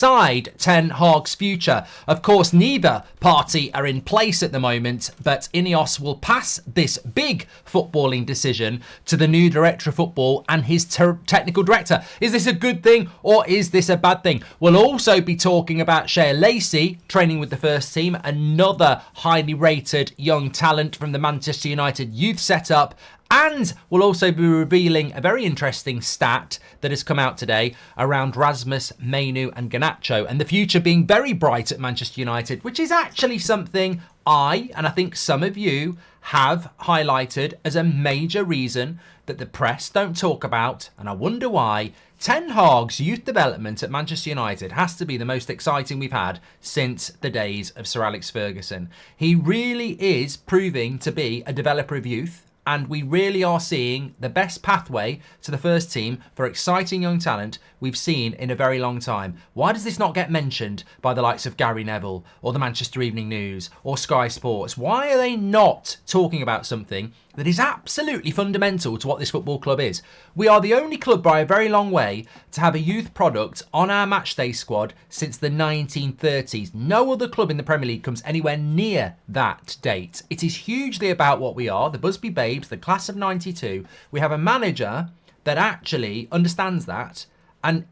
Decide Ten Hag's future. Of course, neither party are in place at the moment, but Ineos will pass this big footballing decision to the new director of football and his technical director. Is this a good thing or is this a bad thing? We'll also be talking about Shea Lacey training with the first team, another highly rated young talent from the Manchester United youth setup. And we'll also be revealing a very interesting stat that has come out today around Rasmus, Mainu and Garnacho, and the future being very bright at Manchester United, which is actually something I think some of you have highlighted as a major reason that the press don't talk about, and I wonder why. Ten Hag's youth development at Manchester United has to be the most exciting we've had since the days of Sir Alex Ferguson. He really is proving to be a developer of youth, and we really are seeing the best pathway to the first team for exciting young talent we've seen in a very long time. Why does this not get mentioned by the likes of Gary Neville or the Manchester Evening News or Sky Sports? Why are they not talking about something that is absolutely fundamental to what this football club is? We are the only club by a very long way to have a youth product on our matchday squad since the 1930s. No other club in the Premier League comes anywhere near that date. It is hugely about what we are, the Busby Babes, the class of 92. We have a manager that actually understands that and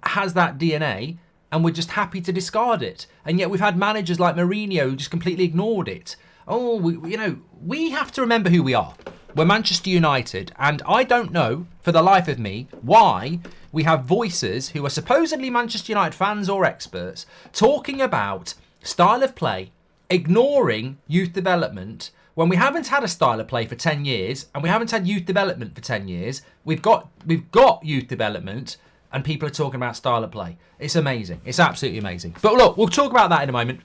has that DNA, and we're just happy to discard it. And yet we've had managers like Mourinho who just completely ignored it. Oh, we have to remember who we are. We're Manchester United, and I don't know for the life of me why we have voices who are supposedly Manchester United fans or experts talking about style of play, ignoring youth development, when we haven't had a style of play for 10 years and we haven't had youth development for 10 years. We've got youth development and people are talking about style of play. It's amazing. It's absolutely amazing. But look, we'll talk about that in a moment.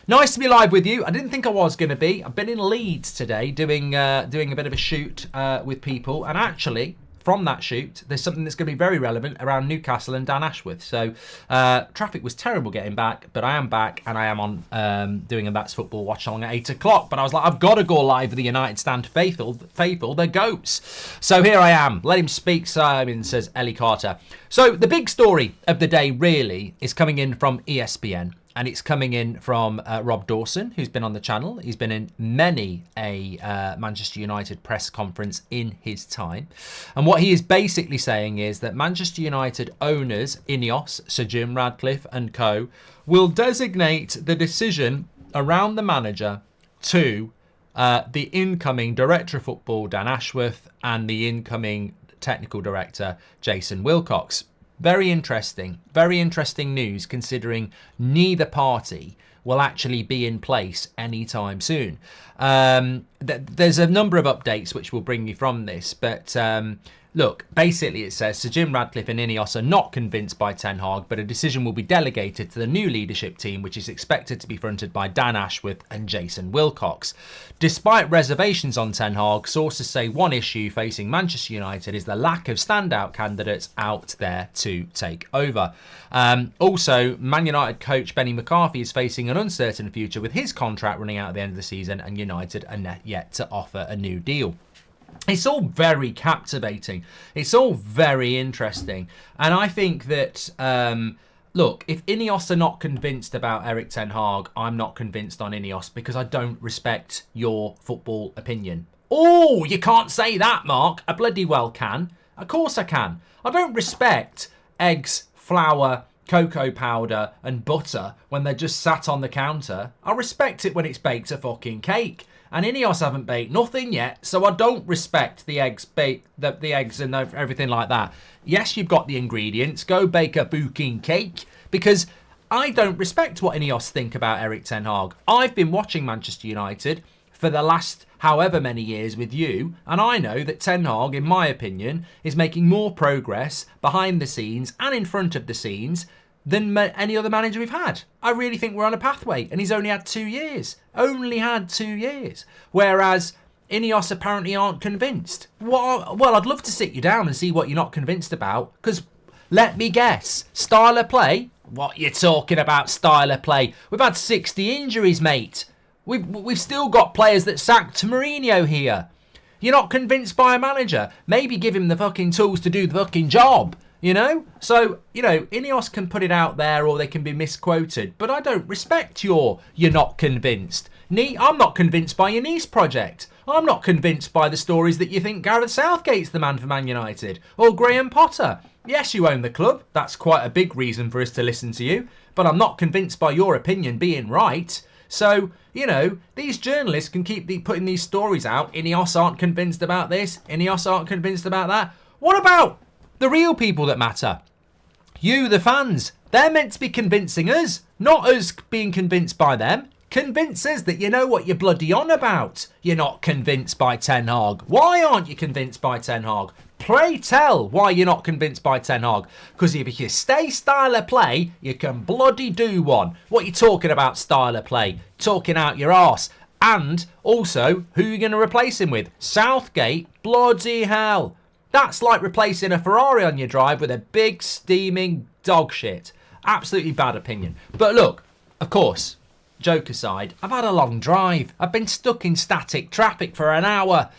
Nice to be live with you. I didn't think I was going to be. I've been in Leeds today doing a bit of a shoot with people, and actually from that shoot there's something that's going to be very relevant around Newcastle and Dan Ashworth. So traffic was terrible getting back, but I am back and I am on doing a That's Football watch along at 8 o'clock. But I was like, I've got to go live with the United stand faithful, the goats. So here I am. Let him speak, Simon, says Ellie Carter. So the big story of the day really is coming in from ESPN. And it's coming in from Rob Dawson, who's been on the channel. He's been in many a Manchester United press conference in his time. And what he is basically saying is that Manchester United owners, Ineos, Sir Jim Ratcliffe and co, will designate the decision around the manager to the incoming director of football, Dan Ashworth, and the incoming technical director, Jason Wilcox. Very interesting news, considering neither party will actually be in place anytime soon. There's a number of updates which will bring you from this, but look, basically it says Sir Jim Ratcliffe and Ineos are not convinced by Ten Hag, but a decision will be delegated to the new leadership team, which is expected to be fronted by Dan Ashworth and Jason Wilcox. Despite reservations on Ten Hag, sources say one issue facing Manchester United is the lack of standout candidates out there to take over. Also, Man United coach Benny McCarthy is facing an uncertain future with his contract running out at the end of the season, and United are yet to offer a new deal. It's all very captivating. It's all very interesting. And I think that, look, if Ineos are not convinced about Erik Ten Hag, I'm not convinced on Ineos because I don't respect your football opinion. Oh, you can't say that, Mark. I bloody well can. Of course I can. I don't respect eggs, flour, cocoa powder and butter when they're just sat on the counter. I respect it when it's baked a fucking cake. And Ineos haven't baked nothing yet, so I don't respect the eggs the eggs and everything like that. Yes, you've got the ingredients. Go bake a fucking cake, because I don't respect what Ineos think about Erik Ten Hag. I've been watching Manchester United for the last however many years with you, and I know that Ten Hag, in my opinion, is making more progress behind the scenes and in front of the scenes than any other manager we've had. I really think we're on a pathway, and he's only had 2 years. Only had 2 years. Whereas Ineos apparently aren't convinced. Well, I'd love to sit you down and see what you're not convinced about, because let me guess, style of play? What you're talking about, style of play? We've had 60 injuries, mate. We've still got players that sacked Mourinho here. You're not convinced by a manager? Maybe give him the fucking tools to do the fucking job. You know? So, you know, Ineos can put it out there or they can be misquoted, but I don't respect you're not convinced. I'm not convinced by your Nice project. I'm not convinced by the stories that you think Gareth Southgate's the man for Man United or Graham Potter. Yes, you own the club. That's quite a big reason for us to listen to you, but I'm not convinced by your opinion being right. So, you know, these journalists can keep putting these stories out. Ineos aren't convinced about this. Ineos aren't convinced about that. What about the real people that matter? You, the fans. They're meant to be convincing us, not us being convinced by them. Convince us that you know what you're bloody on about. You're not convinced by Ten Hag. Why aren't you convinced by Ten Hag? Pray tell why you're not convinced by Ten Hag. Because if you stay style of play, you can bloody do one. What are you talking about style of play? Talking out your arse. And also, who are you going to replace him with? Southgate? Bloody hell. That's like replacing a Ferrari on your drive with a big steaming dog shit. Absolutely bad opinion. But look, of course, joke aside, I've had a long drive. I've been stuck in static traffic for an hour,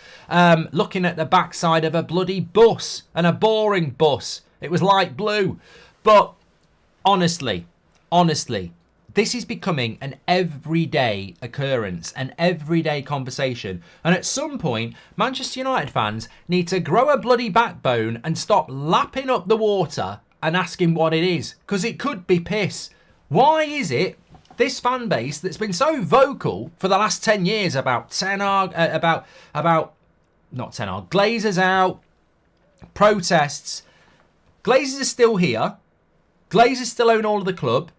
looking at the backside of a bloody bus, and a boring bus. It was light blue. But honestly, this is becoming an everyday occurrence, an everyday conversation. And at some point, Manchester United fans need to grow a bloody backbone and stop lapping up the water and asking what it is. Because it could be piss. Why is it this fan base that's been so vocal for the last 10 years about Ten Hag, not Ten Hag, Glazers out, protests. Glazers are still here. Glazers still own all of the club.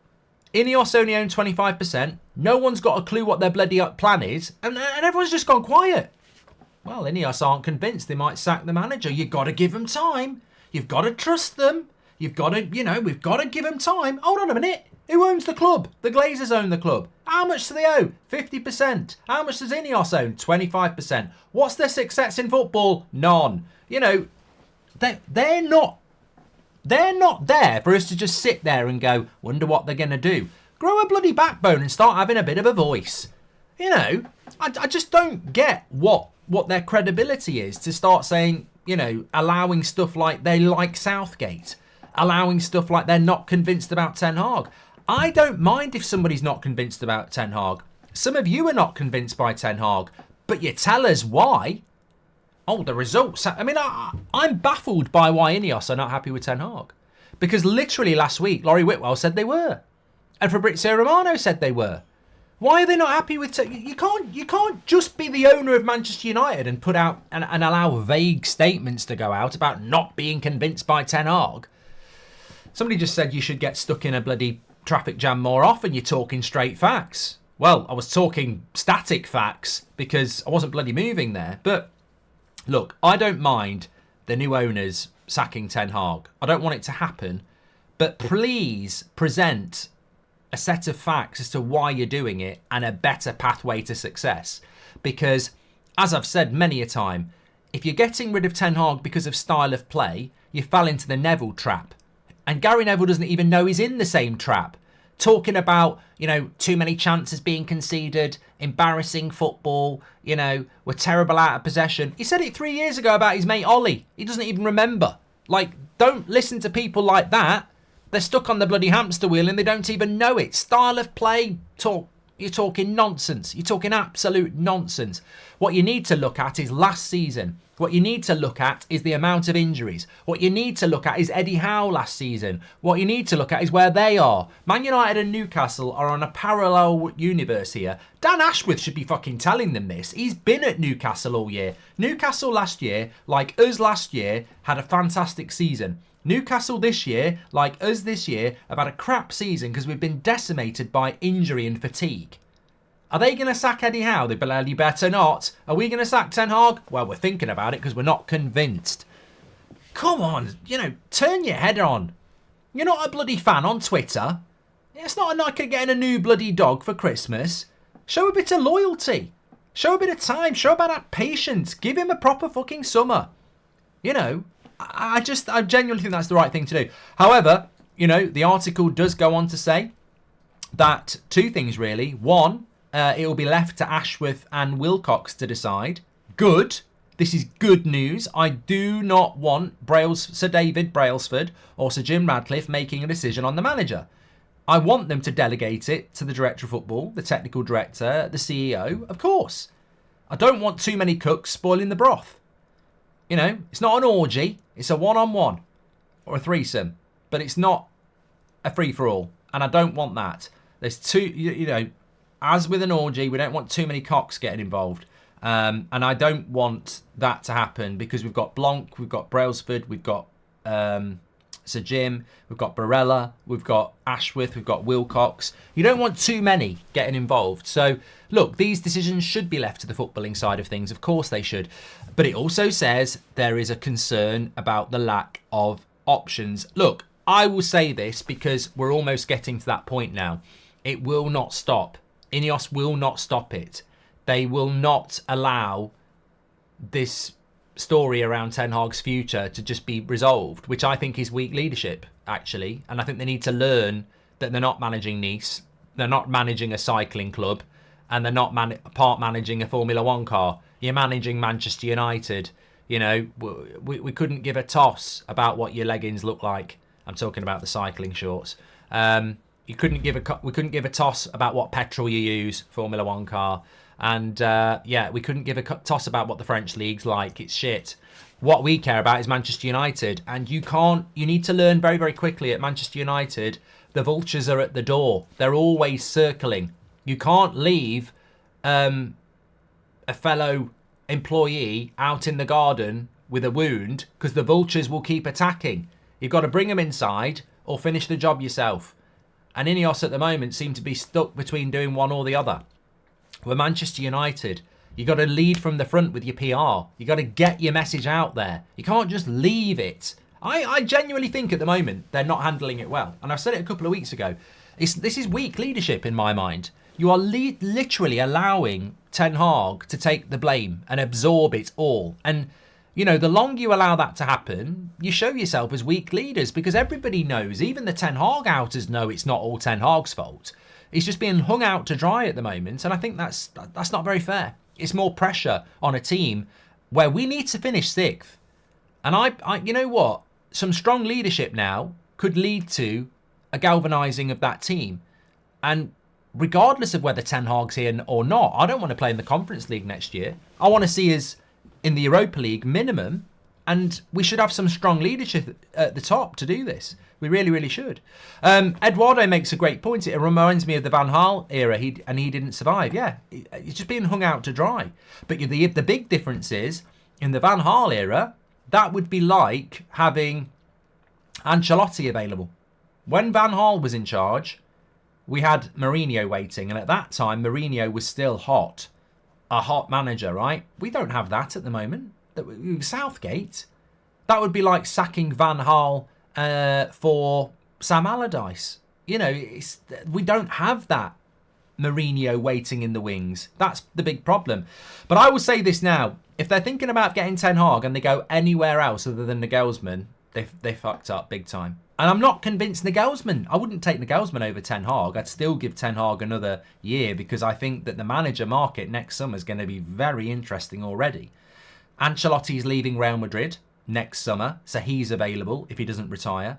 Ineos only own 25%. No one's got a clue what their bloody plan is. And everyone's just gone quiet. Well, Ineos aren't convinced they might sack the manager. You've got to give them time. You've got to trust them. You've got to, we've got to give them time. Hold on a minute. Who owns the club? The Glazers own the club. How much do they owe? 50%. How much does Ineos own? 25%. What's their success in football? None. They're not there for us to just sit there and go, wonder what they're going to do. Grow a bloody backbone and start having a bit of a voice. I just don't get what their credibility is to start saying, allowing stuff like they like Southgate, allowing stuff like they're not convinced about Ten Hag. I don't mind if somebody's not convinced about Ten Hag. Some of you are not convinced by Ten Hag, but you tell us why. Oh, the results. I mean, I'm baffled by why Ineos are not happy with Ten Hag. Because literally last week, Laurie Whitwell said they were. And Fabrizio Romano said they were. Why are they not happy with... You can't just be the owner of Manchester United and put out and allow vague statements to go out about not being convinced by Ten Hag. Somebody just said you should get stuck in a bloody traffic jam more often. You're talking straight facts. Well, I was talking static facts because I wasn't bloody moving there. But look, I don't mind the new owners sacking Ten Hag. I don't want it to happen. But please present a set of facts as to why you're doing it and a better pathway to success. Because, as I've said many a time, if you're getting rid of Ten Hag because of style of play, you fell into the Neville trap. And Gary Neville doesn't even know he's in the same trap. Talking about, too many chances being conceded, embarrassing football, we're terrible out of possession. He said it 3 years ago about his mate Ollie. He doesn't even remember. Don't listen to people like that. They're stuck on the bloody hamster wheel and they don't even know it. Style of play, you're talking nonsense. You're talking absolute nonsense. What you need to look at is last season. What you need to look at is the amount of injuries. What you need to look at is Eddie Howe last season. What you need to look at is where they are. Man United and Newcastle are on a parallel universe here. Dan Ashworth should be fucking telling them this. He's been at Newcastle all year. Newcastle last year, like us last year, had a fantastic season. Newcastle this year, like us this year, have had a crap season because we've been decimated by injury and fatigue. Are they going to sack Eddie Howe? They bloody better not. Are we going to sack Ten Hag? Well, we're thinking about it because we're not convinced. Come on, turn your head on. You're not a bloody fan on Twitter. It's not like getting a new bloody dog for Christmas. Show a bit of loyalty. Show a bit of time. Show a bit of patience. Give him a proper fucking summer. I genuinely think that's the right thing to do. However, the article does go on to say that two things really. One, it will be left to Ashworth and Wilcox to decide. Good. This is good news. I do not want Sir David Brailsford or Sir Jim Radcliffe making a decision on the manager. I want them to delegate it to the director of football, the technical director, the CEO, of course. I don't want too many cooks spoiling the broth. You know, it's not an orgy. It's a one-on-one or a threesome, but it's not a free-for-all. And I don't want that. There's as with an orgy, we don't want too many cocks getting involved. And I don't want that to happen because we've got Blanc, we've got Brailsford, we've got Sir Jim, we've got Barella, we've got Ashworth, we've got Wilcox. You don't want too many getting involved. So, look, these decisions should be left to the footballing side of things. Of course they should. But it also says there is a concern about the lack of options. Look, I will say this because we're almost getting to that point now. It will not stop. Ineos will not stop it. They will not allow this story around Ten Hag's future to just be resolved, which I think is weak leadership, actually. And I think they need to learn that they're not managing Nice, they're not managing a cycling club, and they're not part managing a Formula One car. You're managing Manchester United. You know, we couldn't give a toss about what your leggings look like. I'm talking about the cycling shorts. We couldn't give a toss about what petrol you use, Formula One car. And we couldn't give a toss about what the French league's like. It's shit. What we care about is Manchester United. And you need to learn very, very quickly at Manchester United, the vultures are at the door. They're always circling. You can't leave a fellow employee out in the garden with a wound because the vultures will keep attacking. You've got to bring them inside or finish the job yourself. And Ineos at the moment seem to be stuck between doing one or the other. We're Manchester United. You got to lead from the front with your PR. You got to get your message out there. You can't just leave it. I genuinely think at the moment they're not handling it well. And I said it a couple of weeks ago. This is weak leadership in my mind. You are literally allowing Ten Hag to take the blame and absorb it all. And, you know, the longer you allow that to happen, you show yourself as weak leaders because everybody knows, even the Ten Hag outers know it's not all Ten Hag's fault. He's just being hung out to dry at the moment, and I think that's not very fair. It's more pressure on a team where we need to finish sixth. And I you know what? Some strong leadership now could lead to a galvanising of that team. And regardless of whether Ten Hag's here or not, I don't want to play in the Conference League next year. I want to see us in the Europa League minimum, and we should have some strong leadership at the top to do this. We really, really should. Eduardo makes a great point. It reminds me of the Van Gaal era, he didn't survive. Yeah, he's just being hung out to dry. But the big difference is, in the Van Gaal era, that would be like having Ancelotti available. When Van Gaal was in charge, we had Mourinho waiting. And at that time, Mourinho was still hot. A hot manager, right? We don't have that at the moment. Southgate. That would be like sacking Van Gaal for Sam Allardyce. You know, we don't have that Mourinho waiting in the wings. That's the big problem. But I will say this now. If they're thinking about getting Ten Hag and they go anywhere else other than Nagelsmann, they fucked up big time. And I'm not convinced Nagelsmann. I wouldn't take Nagelsmann over Ten Hag. I'd still give Ten Hag another year because I think that the manager market next summer is going to be very interesting already. Ancelotti's leaving Real Madrid next summer, so he's available if he doesn't retire.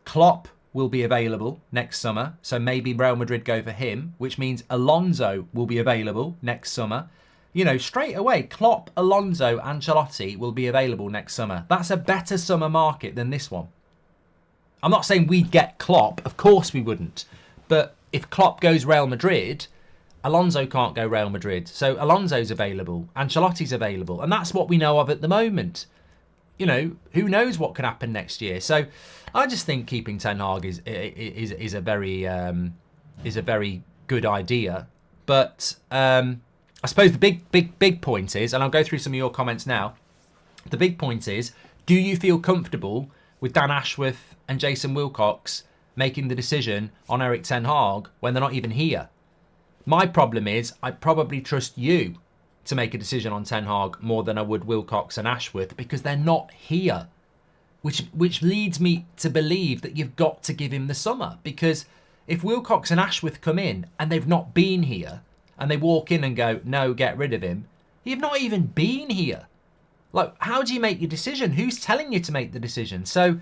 Klopp will be available next summer, so maybe Real Madrid go for him, which means Alonso will be available next summer. You know, straight away, Klopp, Alonso, Ancelotti will be available next summer. That's a better summer market than this one. I'm not saying we'd get Klopp, of course we wouldn't. But if Klopp goes Real Madrid, Alonso can't go Real Madrid. So Alonso's available, Ancelotti's available, and that's what we know of at the moment. You know, who knows what could happen next year? So I just think keeping Ten Hag is a very good idea. But I suppose the big point is, and I'll go through some of your comments now. The big point is, do you feel comfortable with Dan Ashworth and Jason Wilcox making the decision on Erik Ten Hag when they're not even here? My problem is, I probably trust you to make a decision on Ten Hag more than I would Wilcox and Ashworth because they're not here. Which leads me to believe that you've got to give him the summer, because if Wilcox and Ashworth come in and they've not been here and they walk in and go, no, get rid of him, you've not even been here. Like, how do you make your decision? Who's telling you to make the decision? So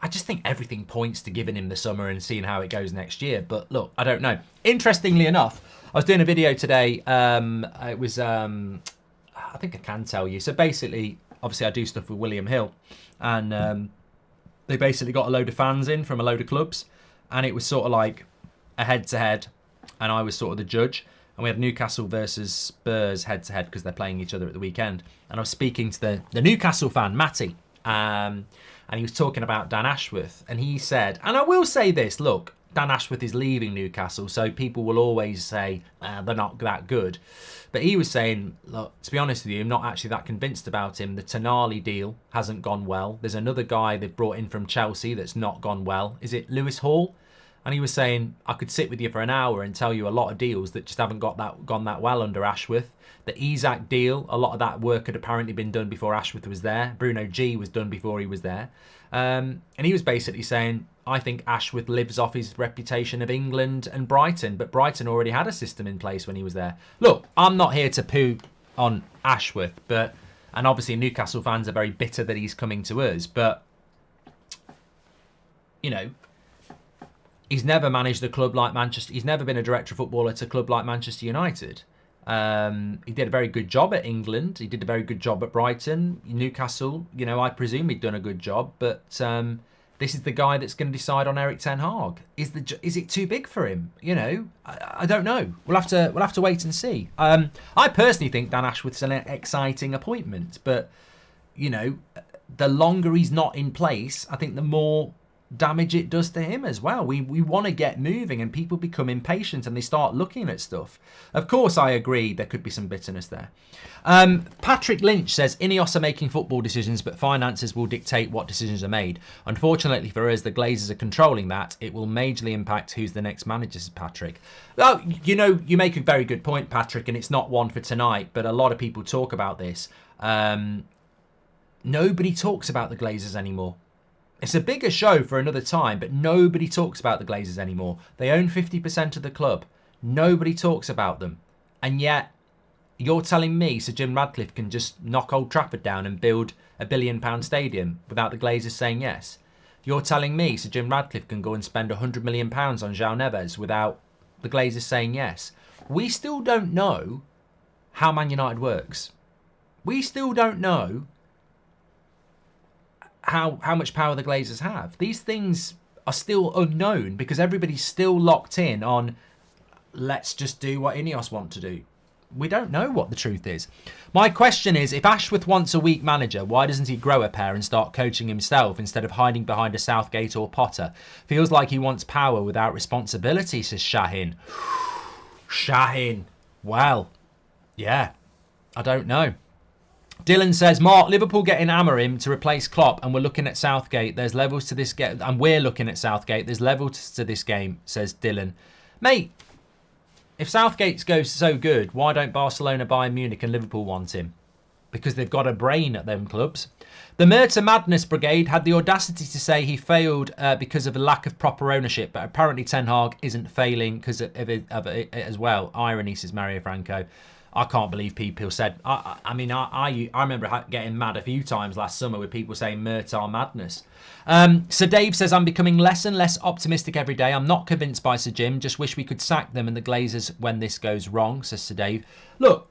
I just think everything points to giving him the summer and seeing how it goes next year. But look, I don't know. Interestingly enough, I was doing a video today. It was, I think I can tell you. So basically, obviously I do stuff with William Hill, and they basically got a load of fans in from a load of clubs, and it was sort of like a head-to-head, and I was sort of the judge. And we had Newcastle versus Spurs head-to-head because they're playing each other at the weekend. And I was speaking to the Newcastle fan, Matty, and he was talking about Dan Ashworth. And he said, and I will say this, look, Dan Ashworth is leaving Newcastle, so people will always say they're not that good. But he was saying, look, to be honest with you, I'm not actually that convinced about him. The Tonali deal hasn't gone well. There's another guy they've brought in from Chelsea that's not gone well. Is it Lewis Hall? And he was saying, I could sit with you for an hour and tell you a lot of deals that just haven't gone that well under Ashworth. The Isaac deal, a lot of that work had apparently been done before Ashworth was there. Bruno G was done before he was there. And he was basically saying, I think Ashworth lives off his reputation of England and Brighton, but Brighton already had a system in place when he was there. Look, I'm not here to poo on Ashworth, and obviously Newcastle fans are very bitter that he's coming to us, but, you know, he's never managed a club like Manchester. He's never been a director of football at a club like Manchester United. He did a very good job at England. He did a very good job at Brighton. Newcastle, you know, I presume he'd done a good job. But this is the guy that's going to decide on Erik ten Hag. Is it too big for him? You know, I don't know. We'll have to wait and see. I personally think Dan Ashworth's an exciting appointment. But, you know, the longer he's not in place, I think the more damage it does to him as well. We want to get moving, and people become impatient and they start looking at stuff. Of course, I agree there could be some bitterness there. Patrick Lynch says, Ineos are making football decisions, but finances will dictate what decisions are made. Unfortunately for us, the Glazers are controlling that. It will majorly impact who's the next manager, says Patrick. Well, you know, you make a very good point, Patrick, and it's not one for tonight, but a lot of people talk about this. Nobody talks about the Glazers anymore. It's a bigger show for another time, but nobody talks about the Glazers anymore. They own 50% of the club. Nobody talks about them. And yet, you're telling me Sir Jim Radcliffe can just knock Old Trafford down and build a £1 billion stadium without the Glazers saying yes? You're telling me Sir Jim Radcliffe can go and spend £100 million on João Neves without the Glazers saying yes? We still don't know how Man United works. We still don't know how much power the Glazers have. These things are still unknown because everybody's still locked in on let's just do what Ineos want to do. We don't know what the truth is. My question is, if Ashworth wants a weak manager, why doesn't he grow a pair and start coaching himself instead of hiding behind a Southgate or Potter? Feels like he wants power without responsibility, says Shahin. Shahin. Well, yeah, I don't know. Dylan says, Mark, Liverpool getting Amorim to replace Klopp, and we're looking at Southgate. There's levels to this game, and we're looking at Southgate. There's levels to this game, says Dylan. Mate, if Southgate goes so good, why don't Barcelona, Bayern Munich and Liverpool want him? Because they've got a brain at them clubs. The Murta Madness Brigade had the audacity to say he failed because of a lack of proper ownership, but apparently Ten Hag isn't failing because of it as well. Irony, says Mario Franco. I can't believe people said... I remember getting mad a few times last summer with people saying Murta Madness. Sir Dave says, I'm becoming less and less optimistic every day. I'm not convinced by Sir Jim. Just wish we could sack them and the Glazers when this goes wrong, says Sir Dave. Look,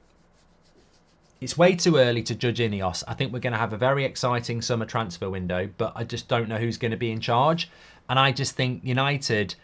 it's way too early to judge Ineos. I think we're going to have a very exciting summer transfer window, but I just don't know who's going to be in charge. And I just think United,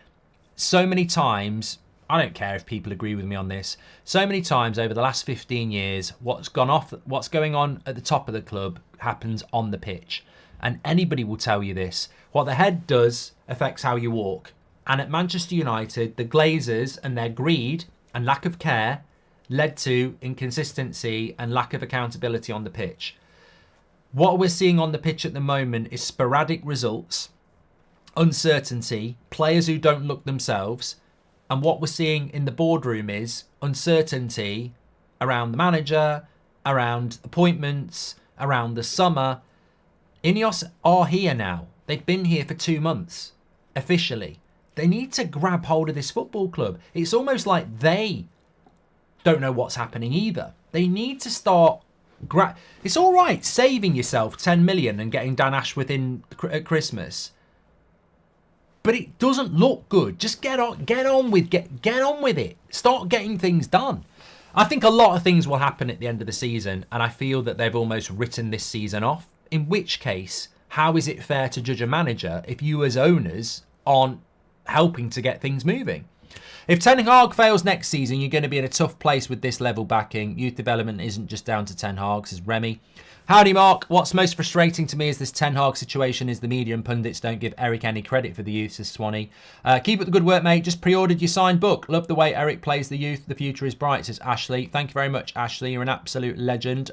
so many times... I don't care if people agree with me on this. So many times over the last 15 years, what's going on at the top of the club happens on the pitch. And anybody will tell you this. What the head does affects how you walk. And at Manchester United, the Glazers and their greed and lack of care led to inconsistency and lack of accountability on the pitch. What we're seeing on the pitch at the moment is sporadic results, uncertainty, players who don't look themselves. And what we're seeing in the boardroom is uncertainty around the manager, around appointments, around the summer. Ineos are here now. They've been here for 2 months, officially. They need to grab hold of this football club. It's almost like they don't know what's happening either. They need to start It's all right saving yourself 10 million and getting Dan Ashworth in at Christmas, but it doesn't look good. Just get on with it. Start getting things done. I think a lot of things will happen at the end of the season, and I feel that they've almost written this season off. In which case, how is it fair to judge a manager if you as owners aren't helping to get things moving? If Ten Hag fails next season, you're going to be in a tough place with this level backing. Youth development isn't just down to Ten Hag, says Remy. Howdy, Mark. What's most frustrating to me is this Ten Hag situation is the media and pundits don't give Eric any credit for the youth, says Swanee. Keep up the good work, mate. Just pre-ordered your signed book. Love the way Eric plays the youth. The future is bright, says Ashley. Thank you very much, Ashley. You're an absolute legend.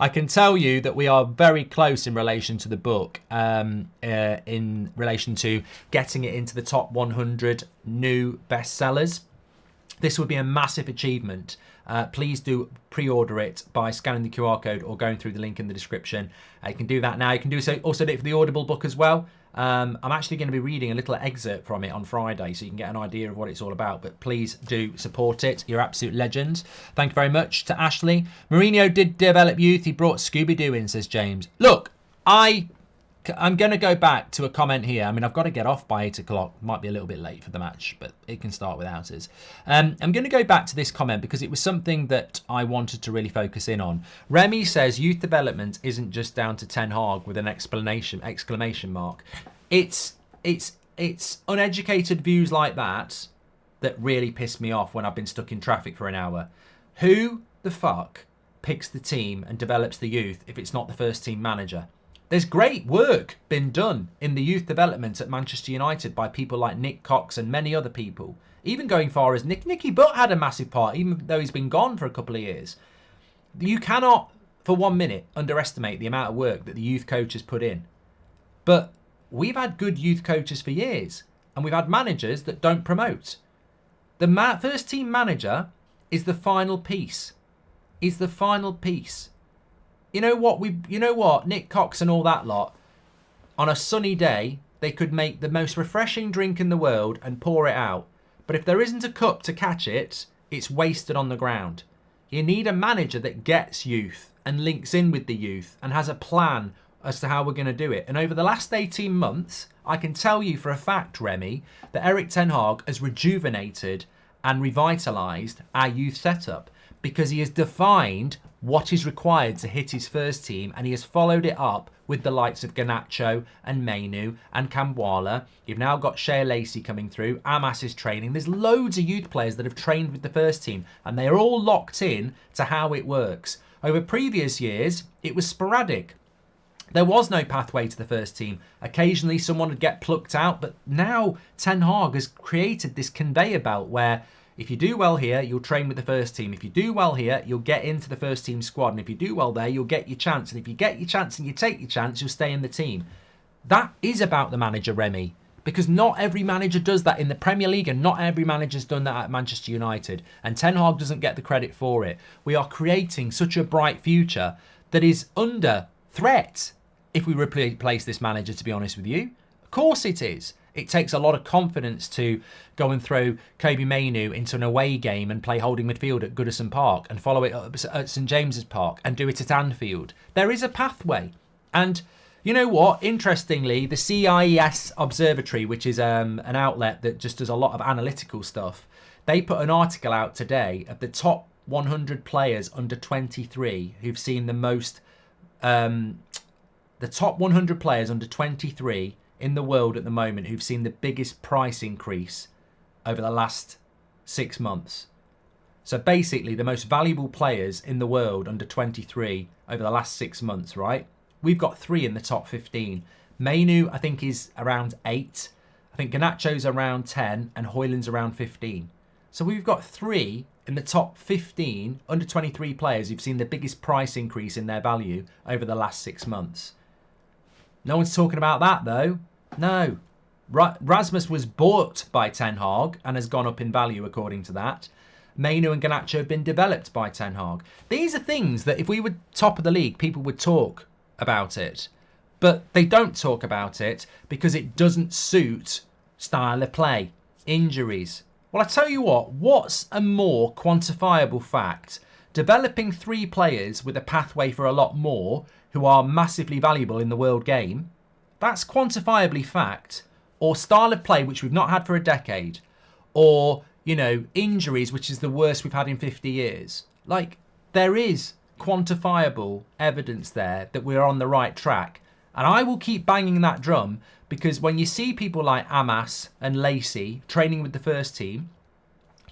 I can tell you that we are very close in relation to the book, in relation to getting it into the top 100 new bestsellers. This would be a massive achievement. Please do pre-order it by scanning the QR code or going through the link in the description. You can do that now. You can do so. Also do it for the Audible book as well. I'm actually going to be reading a little excerpt from it on Friday, so you can get an idea of what it's all about. But please do support it. You're absolute legends. Thank you very much to Ashley. Mourinho did develop youth. He brought Scooby-Doo in, says James. Look, I'm going to go back to a comment here. I mean, I've got to get off by 8 o'clock. Might be a little bit late for the match, but it can start without us. I'm going to go back to this comment because it was something that I wanted to really focus in on. Remy says youth development isn't just down to Ten Hag with an exclamation mark. It's uneducated views like that really piss me off when I've been stuck in traffic for an hour. Who the fuck picks the team and develops the youth if it's not the first team manager? There's great work been done in the youth development at Manchester United by people like Nick Cox and many other people. Even going far as Nicky Butt had a massive part, even though he's been gone for a couple of years. You cannot, for 1 minute, underestimate the amount of work that the youth coaches put in. But we've had good youth coaches for years, and we've had managers that don't promote. The first team manager is the final piece. Is the final piece. You know what? Nick Cox and all that lot, on a sunny day, they could make the most refreshing drink in the world and pour it out. But if there isn't a cup to catch it, it's wasted on the ground. You need a manager that gets youth and links in with the youth and has a plan as to how we're going to do it. And over the last 18 months, I can tell you for a fact, Remy, that Eric Ten Hag has rejuvenated and revitalised our youth setup because he has defined what is required to hit his first team, and he has followed it up with the likes of Garnacho and Mainu and Kambwala. You've now got Shea Lacey coming through. Amas is training. There's loads of youth players that have trained with the first team, and they are all locked in to how it works. Over previous years, it was sporadic. There was no pathway to the first team. Occasionally, someone would get plucked out, but now Ten Hag has created this conveyor belt where if you do well here, you'll train with the first team. If you do well here, you'll get into the first team squad. And if you do well there, you'll get your chance. And if you get your chance and you take your chance, you'll stay in the team. That is about the manager, Remy, because not every manager does that in the Premier League and not every manager's done that at Manchester United. And Ten Hag doesn't get the credit for it. We are creating such a bright future that is under threat if we replace this manager, to be honest with you. Of course it is. It takes a lot of confidence to go and throw Kobe Mainu into an away game and play holding midfield at Goodison Park and follow it up at St James's Park and do it at Anfield. There is a pathway. And you know what? Interestingly, the CIES Observatory, which is an outlet that just does a lot of analytical stuff, they put an article out today of the top 100 players under 23 who've seen the most... the top 100 players under 23 in the world at the moment who've seen the biggest price increase over the last 6 months. So basically the most valuable players in the world under 23 over the last 6 months, right? We've got 3 in the top 15. Mainu, I think, is around 8. I think Garnacho's around 10 and Højlund's around 15. So we've got 3 in the top 15 under 23 players who've seen the biggest price increase in their value over the last 6 months. No one's talking about that, though. No. Rasmus was bought by Ten Hag and has gone up in value according to that. Mainu and Garnacho have been developed by Ten Hag. These are things that if we were top of the league, people would talk about it. But they don't talk about it because it doesn't suit style of play. Injuries. Well, I tell you what, what's a more quantifiable fact developing 3 players with a pathway for a lot more who are massively valuable in the world game, that's quantifiably fact. Or style of play, which we've not had for a decade. Or, you know, injuries, which is the worst we've had in 50 years. Like, there is quantifiable evidence there that we're on the right track. And I will keep banging that drum, because when you see people like Amas and Lacey training with the first team,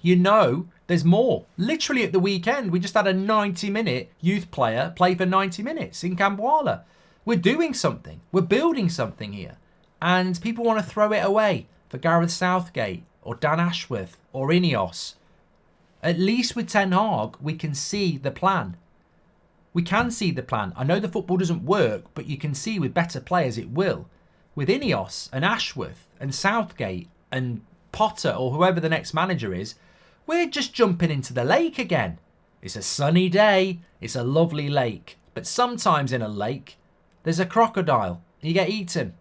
you know there's more. Literally at the weekend, we just had a 90-minute youth player play for 90 minutes in Camboala. We're doing something. We're building something here. And people want to throw it away for Gareth Southgate or Dan Ashworth or Ineos. At least with Ten Hag, we can see the plan. We can see the plan. I know the football doesn't work, but you can see with better players it will. With Ineos and Ashworth and Southgate and Potter or whoever the next manager is, we're just jumping into the lake again. It's a sunny day. It's a lovely lake. But sometimes in a lake, there's a crocodile. You get eaten.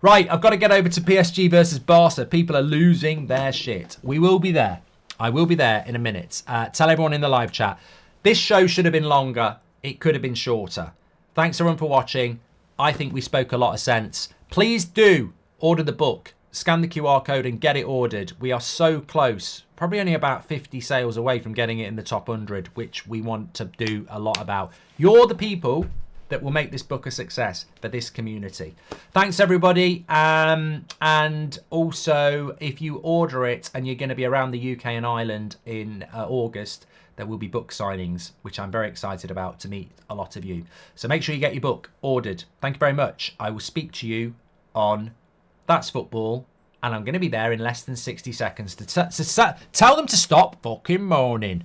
Right, I've got to get over to PSG versus Barca. People are losing their shit. We will be there. I will be there in a minute. Tell everyone in the live chat. This show should have been longer. It could have been shorter. Thanks everyone for watching. I think we spoke a lot of sense. Please do order the book. Scan the QR code and get it ordered. We are so close. Probably only about 50 sales away from getting it in the top 100, which we want to do a lot about. You're the people that will make this book a success for this community. Thanks everybody. And also, if you order it and you're going to be around the UK and Ireland in August, there will be book signings, which I'm very excited about to meet a lot of you. So make sure you get your book ordered. Thank you very much. I will speak to you on That's Football, and I'm going to be there in less than 60 seconds to tell them to stop fucking moaning.